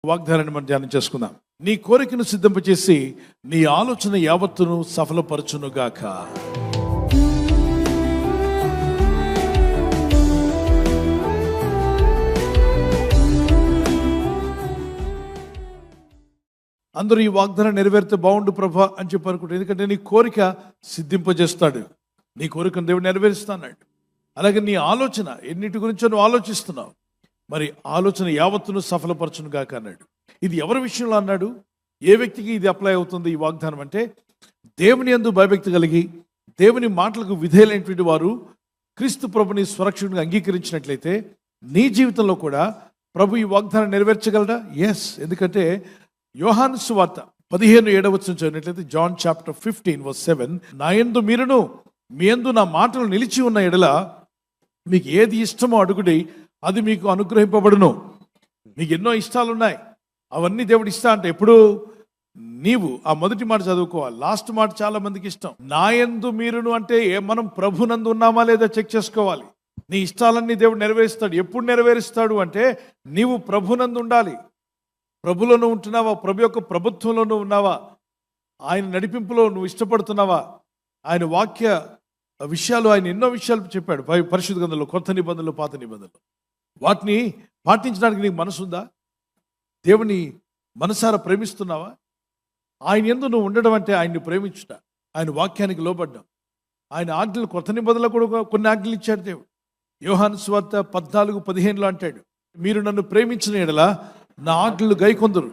వాగ్దానాన్ని మనం ధ్యానం చేసుకుందాం. నీ కోరికను సిద్ధింపచేసి నీ ఆలోచన యావత్తును సఫలపరచునుగాక. అందరూ ఈ వాగ్దానం నెరవేరితే బాగుండు ప్రభా అని చెప్పి అనుకుంటారు. ఎందుకంటే నీ కోరిక సిద్ధింపజేస్తాడు, నీ కోరికను దేవుడు నెరవేరుస్తాడు. అలాగే నీ ఆలోచన ఎన్నిటి గురించో నువ్వు ఆలోచిస్తున్నావు, మరి ఆలోచన యావత్తును సఫలపరచును గాక అన్నాడు. ఇది ఎవరి విషయంలో అన్నాడు? ఏ వ్యక్తికి ఇది అప్లై అవుతుంది ఈ వాగ్దానం అంటే, దేవుని యందు భయభక్తి కలిగి దేవుని మాటలకు విధేయులైనటువంటి వారు క్రీస్తు ప్రభుని స్వరక్షకునిగా అంగీకరించినట్లయితే నీ జీవితంలో కూడా ప్రభు ఈ వాగ్దానం నెరవేర్చగలడా? ఎస్. ఎందుకంటే యోహాను సువార్త 15:7 చదివినట్లయితే, జాన్ చాప్టర్ 15:7, నా యందు మీరును మీ యందు నా మాటలు నిలిచి ఉన్న ఎడల మీకు ఏది ఇష్టమో అడుగుడి, అది మీకు అనుగ్రహింపబడును. మీకు ఎన్నో ఇష్టాలు ఉన్నాయి, అవన్నీ దేవుడు ఇస్తా అంటే ఎప్పుడు నీవు ఆ మొదటి మాట చదువుకోవాలి. లాస్ట్ మాట చాలా మందికి ఇష్టం. నా యందు మీరును అంటే మనం ప్రభునందు ఉన్నామా లేదా చెక్ చేసుకోవాలి. నీ ఇష్టాలన్నీ దేవుడు నెరవేరుస్తాడు. ఎప్పుడు నెరవేరుస్తాడు అంటే నీవు ప్రభునందు ఉండాలి. ప్రభులోనూ ఉంటున్నావా? ప్రభు యొక్క ప్రభుత్వంలోనూ ఉన్నావా? ఆయన నడిపింపులో నువ్వు ఇష్టపడుతున్నావా? ఆయన వాక్య విషయాలు, ఆయన ఎన్నో విషయాలు చెప్పాడు పరిశుద్ధ గ్రంథంలో, కొత్త నిబంధనలు, పాత నిబంధనలు. వాటిని పాటించడానికి నీకు మనసు ఉందా? దేవుని మనసారా ప్రేమిస్తున్నావా? ఆయన యందు నువ్వు ఉండడం అంటే ఆయన్ని ప్రేమించుట, ఆయన వాక్యానికి లోబడ్డం. ఆయన ఆజ్ఞలు, కొత్త నిబంధనలు కూడా కొన్ని ఆజ్ఞలు ఇచ్చాడు దేవుడు. యోహాను సువార్త 14:15 అంటాడు, మీరు నన్ను ప్రేమించిన ఎడల నా ఆజ్ఞలు గైకొందురు.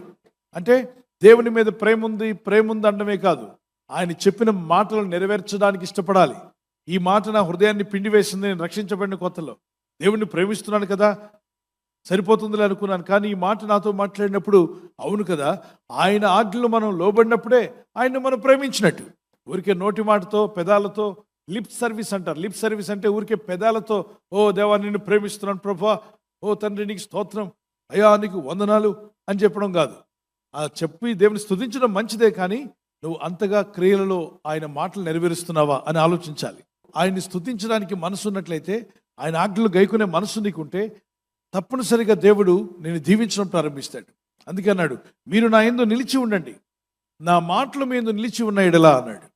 అంటే దేవుని మీద ప్రేమ ఉంది అనడమే కాదు, ఆయన చెప్పిన మాటలు నెరవేర్చడానికి ఇష్టపడాలి. ఈ మాట నా హృదయాన్ని పిండి వేసింది, నేను రక్షించబడిన కొత్తలో దేవుణ్ణి ప్రేమిస్తున్నాను కదా, సరిపోతుందిలే అనుకున్నాను. కానీ ఈ మాట నాతో మాట్లాడినప్పుడు అవును కదా, ఆయన ఆజ్ఞలు మనం లోబడినప్పుడే ఆయన్ని మనం ప్రేమించినట్టు. ఊరికే నోటి మాటతో, పెదాలతో, లిప్ సర్వీస్ అంటారు. లిప్ సర్వీస్ అంటే ఊరికే పెదాలతో, ఓ దేవా నిన్ను ప్రేమిస్తున్నాను ప్రభా, ఓ తండ్రి నీకు స్తోత్రం, అయ్యా నీకు వందనాలు అని చెప్పడం కాదు. ఆ చెప్పి దేవుని స్తుతించడం మంచిదే, కానీ నువ్వు అంతగా క్రియలలో ఆయన మాటలు నెరవేరుస్తున్నావా అని ఆలోచించాలి. ఆయన్ని స్తుతించడానికి మనసు ఉన్నట్లయితే, ఆయన ఆజ్ఞలు గైకునే మనసు నీకుంటే తప్పనిసరిగా దేవుడు నేను దీవించడం ప్రారంభిస్తాడు. అందుకే అన్నాడు, మీరు నా యందు నిలిచి ఉండండి, నా మాటలు మీ యందు నిలిచి ఉన్న ఎడలా అన్నాడు.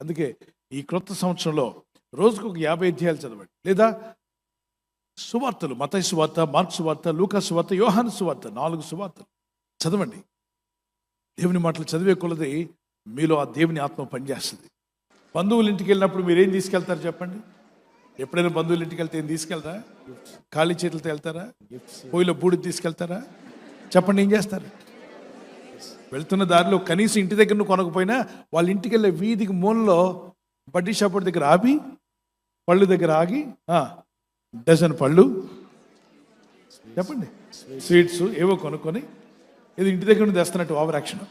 అందుకే ఈ క్రొత్త సంవత్సరంలో రోజుకు ఒక 50 అధ్యాయాలు చదవండి. లేదా సువార్తలు, మత్తయి సువార్త, మార్కు సువార్త, లూకా సువార్త, యోహాను సువార్త, 4 సువార్తలు చదవండి. దేవుని మాటలు చదివే కొలది మీలో ఆ దేవుని ఆత్మ పనిచేస్తుంది. బంధువుల ఇంటికి వెళ్ళినప్పుడు మీరు ఏం తీసుకెళ్తారు చెప్పండి? ఎప్పుడైనా బంధువుల ఇంటికి వెళ్తే ఏం తీసుకెళ్తారా? ఖాళీ చేతులతో వెళ్తారా? పొయ్యిలో బూడిద తీసుకెళ్తారా? చెప్పండి, ఏం చేస్తారు? వెళ్తున్న దారిలో కనీసం ఇంటి దగ్గర నువ్వు కొనకపోయినా వాళ్ళ ఇంటికి వెళ్ళే వీధికి మూలలో బడ్డీ షాప్ దగ్గర ఆపి, పళ్ళు దగ్గర ఆగి డజన్ పళ్ళు, చెప్పండి, స్వీట్స్ ఏవో కొనుక్కొని ఇది ఇంటి దగ్గర నుండి తెస్తున్నట్టు ఓవర్ యాక్షన్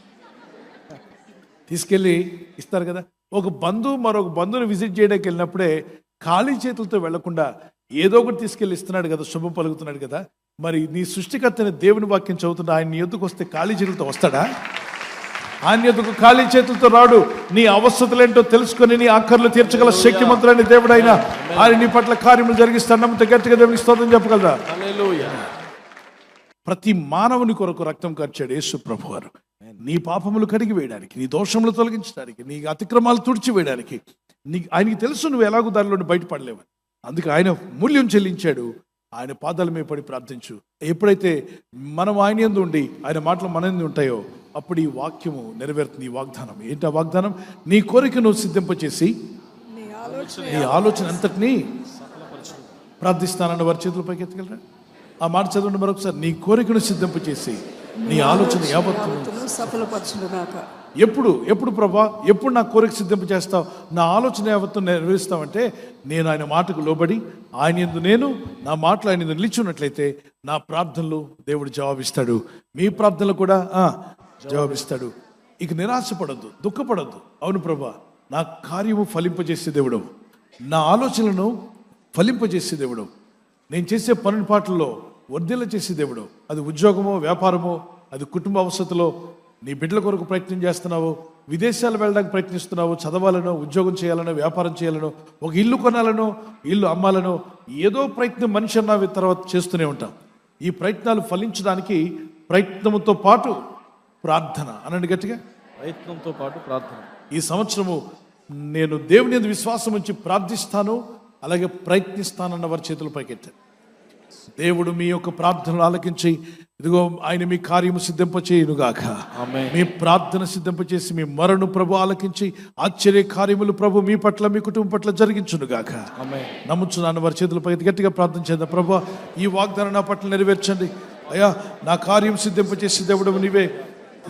తీసుకెళ్ళి ఇస్తారు కదా. ఒక బంధువు మరొక బంధువుని విజిట్ చేయడానికి వెళ్ళినప్పుడే ఖాళీ చేతులతో వెళ్లకుండా ఏదో ఒకటి తీసుకెళ్ళి ఇస్తున్నాడు కదా, శుభం పలుకుతున్నాడు కదా. మరి నీ సృష్టికర్తని దేవుని వాక్యం చదువుతున్నా ఆయన నీ ఎద్దుకు వస్తే ఖాళీ చేతులతో వస్తాడా? ఆయన ఎద్దుకు ఖాళీ చేతులతో రాడు. నీ అవస్థతలేంటో తెలుసుకొని నీ ఆఖర్లు తీర్చగల శక్తిమంతుడైన దేవుడైనా ఆయన నీ పట్ల కార్యములు జరిగిస్తాడు. నమ్మితే గట్టిగా దేవునికి స్తోత్రం చెప్పగలరా? ప్రతి మానవుని కొరకు రక్తం ఖర్చాడు యేసు ప్రభు వారు. నీ పాపములు కడిగి వేయడానికి, నీ దోషములు తొలగించడానికి, నీ అతిక్రమాలు తుడిచి వేయడానికి. ఆయనకి తెలుసు నువ్వు ఎలాగో దానిలో బయటపడలేవు. అందుకే ఆయన మూల్యం చెల్లించాడు. ఆయన పాదాల మీద పడి ప్రార్థించు. ఎప్పుడైతే మనం ఆయన యందు ఉండి ఆయన మాటలు మన యందు ఉంటాయో అప్పుడు ఈ వాక్యము నెరవేరుతుంది. ఈ వాగ్దానం ఏంటి? ఆ వాగ్దానం, నీ కోరికను సిద్ధింపచేసి నీ ఆలోచన అంతటినీ ప్రార్థిస్తానన్న వారి చేతుల పైకి ఎత్తగలరా? ఆ మాట చదవండి మరొకసారి. నీ కోరికను సిద్ధింపచేసి నీ ఆలోచన యావత్తును సఫలపరచునుగాక. ఎప్పుడు ప్రభా, ఎప్పుడు నా కోరిక సిద్ధింప చేస్తావు, నా ఆలోచన యావత్తు నెరవేరుస్తావంటే నేను ఆయన మాటకు లోబడి ఆయన యందు నేను, నా మాటలు ఆయన యందు నిలిచి ఉన్నట్లయితే నా ప్రార్థనలు దేవుడు జవాబిస్తాడు. మీ ప్రార్థనలు కూడా జవాబిస్తాడు. ఇక నిరాశపడద్దు, దుఃఖపడద్దు. అవును ప్రభా, నా కార్యము ఫలింపజేసే దేవుడు, నా ఆలోచనలను ఫలింపజేసే దేవుడు, నేను చేసే పని పాటల్లో వర్ధిల్ల చేసే దేవుడు. అది ఉద్యోగమో, వ్యాపారమో, అది కుటుంబ అవసరతలో, నీ బిడ్డల కొరకు ప్రయత్నం చేస్తున్నావు, విదేశాలు వెళ్ళడానికి ప్రయత్నిస్తున్నావు, చదవాలనో, ఉద్యోగం చేయాలనో, వ్యాపారం చేయాలనో, ఒక ఇల్లు కొనాలనో, ఇల్లు అమ్మాలనో, ఏదో ప్రయత్నం మనిషి అన్న తర్వాత చేస్తూనే ఉంటాం. ఈ ప్రయత్నాలు ఫలించడానికి ప్రయత్నంతో పాటు ప్రార్థన అనండి గట్టిగా. ప్రయత్నంతో పాటు ప్రార్థన. ఈ సంవత్సరము నేను దేవుని యందు విశ్వాసం ఉంచి ప్రార్థిస్తాను, అలాగే ప్రయత్నిస్తానన్న వారి చేతులు పైకెత్తాను. దేవుడు మీ యొక్క ప్రార్థనలు ఆలకించి ఇదిగో ఆయన మీ కార్యము సిద్ధింపచేయునుగాక. మీ ప్రార్థన సిద్ధింపచేసి మీ మరణు ప్రభు ఆలకించి ఆశ్చర్య కార్యములు ప్రభు మీ పట్ల మీ కుటుంబం పట్ల జరిగించునుగాక. నమ్ముచున్నాను. వారి చేతులపై గట్టిగా ప్రార్థన చేద్దాం. ప్రభు ఈ వాగ్దానం నా పట్ల నెరవేర్చండి అయ్యా. నా కార్యం సిద్ధింపచేసి దేవుడు నీవే,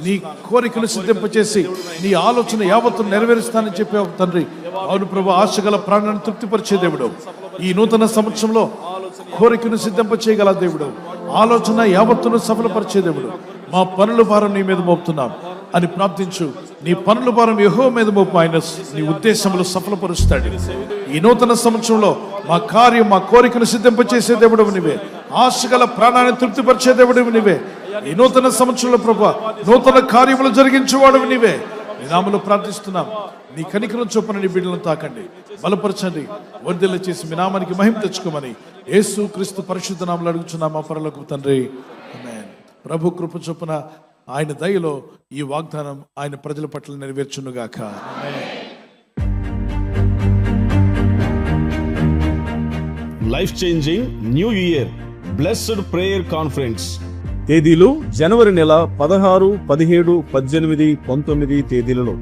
నీ కోరికను సిద్ధింపచేసి నీ ఆలోచన యావత్తును నెరవేరుస్తానని చెప్పావు తండ్రి. అవును ప్రభు, ఆశగల ప్రాణాన్ని తృప్తిపరిచే దేవుడు. ఈ నూతన సంవత్సరంలో కోరికను సిద్ధింపచేయగల దేవుడు, ఆలోచన యావత్తును సఫలపరిచే దేవుడు. మా పనుల భారం నీ మీద మోపుతున్నాం అని ప్రార్థించు. నీ పనుల భారం యెహోవా మీద మోపు, ఆయన నీ ఉద్దేశములు సఫలపరుస్తాడు. ఈ నూతన సంవత్సరంలో మా కార్యం మా కోరికను సిద్ధింపచేసే దేవుడు నీవే, ఆశగల ప్రాణాన్ని తృప్తిపరిచే దేవుడు నీవే. ఈ నూతన సంవత్సరంలో ప్రభువా నూతన కార్యములు జరిగించేవాడు నీవే. నీ నామములో ప్రార్థిస్తున్నాం. నీ కనికరం చొప్పున నీ బిడ్డలను తాకండి, బలపరచండి, వర్ధిల్ల చేసి మీ నామానికి మహిమ తెచ్చుకోమని యేసు క్రీస్తు పరిశుద్ధ నామములో అడుగుచున్నాం మా పరలోకపు తండ్రి, ఆమేన్. ప్రభు కృప చొప్పున ఆయన దయలో ఈ వాగ్దానం ఆయన ప్రజల పట్ల నెరవేర్చునుగాక. Life changing new year blessed prayer conference. తేదీలు జనవరి నెల 16, 17, 18, 19 తేదీలలో,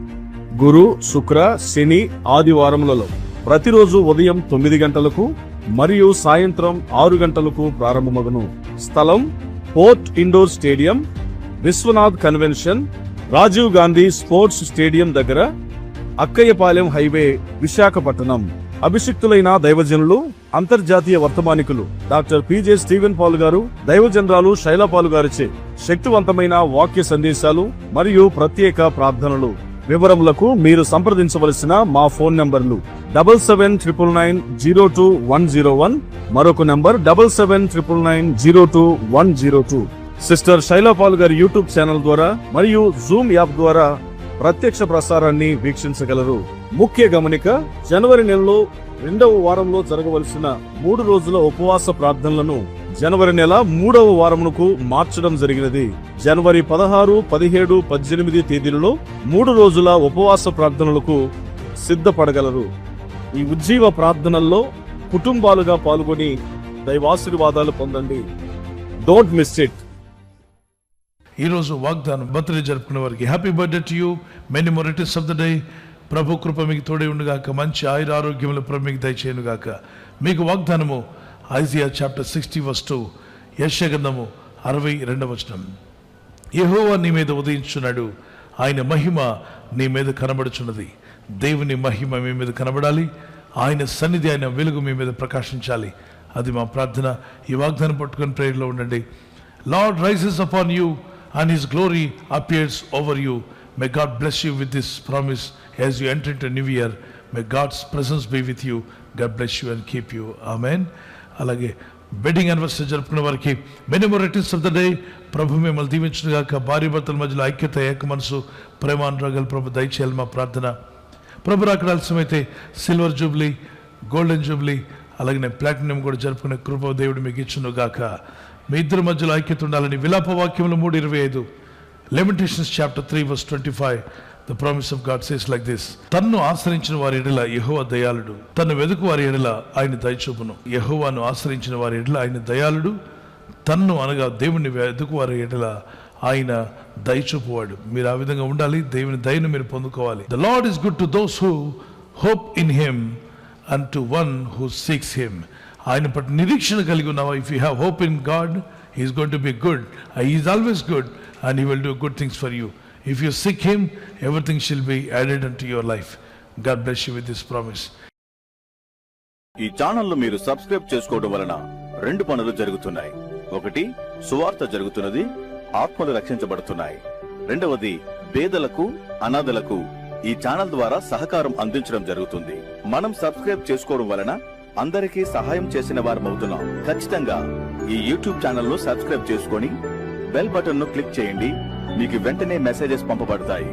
గురు, శుక్ర, శని, ఆదివారములలో ప్రతిరోజు ఉదయం 9 గంటలకు మరియు సాయంత్రం 6 గంటలకు ప్రారంభమగును. స్థలం port indoor stadium, Vishwanath convention, Rajiv Gandhi sports stadium దగ్గర, అక్కయ్యపాలెం హైవే, విశాఖపట్నం. అభిషిక్తులైన దైవజనులు, అంతర్జాతీయ వర్తమానికులు డాక్టర్ పిజే స్టీవెన్ పాల్ గారు, దైవజనరాలు శైలా పాల్ గారిచే శక్తివంతమైన వాక్య సందేశాలు మరియు ప్రత్యేక ప్రార్థనలు. వివరములకు మీరు సంప్రదించవలసిన మా ఫోన్ నంబర్లు 7799902101, మరొక నంబర్ 7799902102. సిస్టర్ శైలా పాల్ గారి యూట్యూబ్ ఛానల్ ద్వారా మరియు జూమ్ యాప్ ద్వారా ప్రత్యక్ష ప్రసారాన్ని వీక్షించగలరు. ముఖ్య గమనిక, జనవరి నెలలో 2వ వారంలో జరగవలసిన 3 రోజుల ఉపవాస ప్రార్థనలను జనవరి నెల 3వ వారమునకు మార్చడం జరిగినది. జనవరి 16, 17, 18 తేదీలలో 3 రోజుల ఉపవాస ప్రార్థనలకు సిద్ధపడగలరు. ఈ ఉజ్జీవ ప్రార్థనల్లో కుటుంబాలుగా పాల్గొని దైవాశీర్వాదాలు పొందండి. Don't miss it. ఈరోజు వాగ్దానం బర్త్డే జరుపుకునే వారికి happy birthday to you, many more returns of the day. ప్రభు కృప మీకు తోడే ఉండుగాక, మంచి ఆయుర ఆరోగ్యములు ప్రభు మీకు దయచేయునుగాక. మీకు వాగ్దానము ఐజియా చాప్టర్ 60:2, యెషయా గ్రంథము 62. యెహోవా నీ మీద ఉదయించున్నాడు, ఆయన మహిమ నీ మీద కనబడుచున్నది. దేవుని మహిమ మీ మీద కనబడాలి, ఆయన సన్నిధి, ఆయన వెలుగు మీ మీద ప్రకాశించాలి. అది మా ప్రార్థన. ఈ వాగ్దానం పట్టుకొని ప్రేయర్లో ఉండండి. Lord rises upon you and his glory appears over you. May God bless you with this promise as you enter into a new year. May God's presence be with you. God bless you and keep you. Amen. అలాగే wedding anniversary జరుపుకునే వారికి many more returns of the day. ప్రభు మిమ్మల్ని దీవించుగాక. భార్య భర్తల మధ్యలో ఐక్యత, ఏక మనసు, ప్రేమానురాగాలు ప్రభు దయచేయాలి మా ప్రార్థన. ప్రభు రాకడ ఆలస్యమైతే సిల్వర్ జూబ్లీ, గోల్డెన్ జూబ్లీ, అలాగే ప్లాటినం కూడా జరుపుకునే కృప దేవుడు మీకు ఇచ్చునుగాక. మీ ఇద్దరి మధ్యలో ఐక్యత ఉండాలని విలాప వాక్యములు 3:25, Lamentations chapter 3:25, the promise of God says like this: తన్ను ఆశ్రయించిన వారి ఎడల యెహోవా దయాళుడు, తన్ను వెదుకు వారి ఎడల ఆయన దయచూపును. యెహోవాను ఆశ్రయించిన వారి ఎడల ఆయన దయాళుడు, తన్ను అనగా దేవుని వెదుకు వారి ఎడల ఆయన దయచూపువాడు. మీరు ఆ విధంగా ఉండాలి. దేవుని దయను మీరు పొందుకోవాలి. The Lord is good to those who hope in him and to one who seeks him. ఆయన పట్ల నిరీక్షణ కలిగి ఉన్నావా? If you have hope in God, he is going to be good. He is always good and he will do good things for you. If you seek him, everything షిల్ be added an to your life. God bless you with this promise. ఈ channel మీరు subscribe చేసుకోవడం వలన 2 పనులు జరుగుతున్నాయి. ఒకటి, సువార్త జరుగుతున్నది, ఆత్మలు రక్షించబడుతున్నాయి. రెండవది, పేదలకు, అనాథలకు ఈ ఛానల్ ద్వారా సహకారం అందించడం జరుగుతుంది. మనం సబ్స్క్రైబ్ చేసుకోవడం వలన అందరికీ సహాయం చేసిన వారమవుతున్నాం. ఖచ్చితంగా ఈ యూట్యూబ్ ఛానల్ ను సబ్స్క్రైబ్ చేసుకొని బెల్ బటన్ ను క్లిక్ చేయండి. మీకు వెంటనే మెసేజెస్ పంపబడతాయి.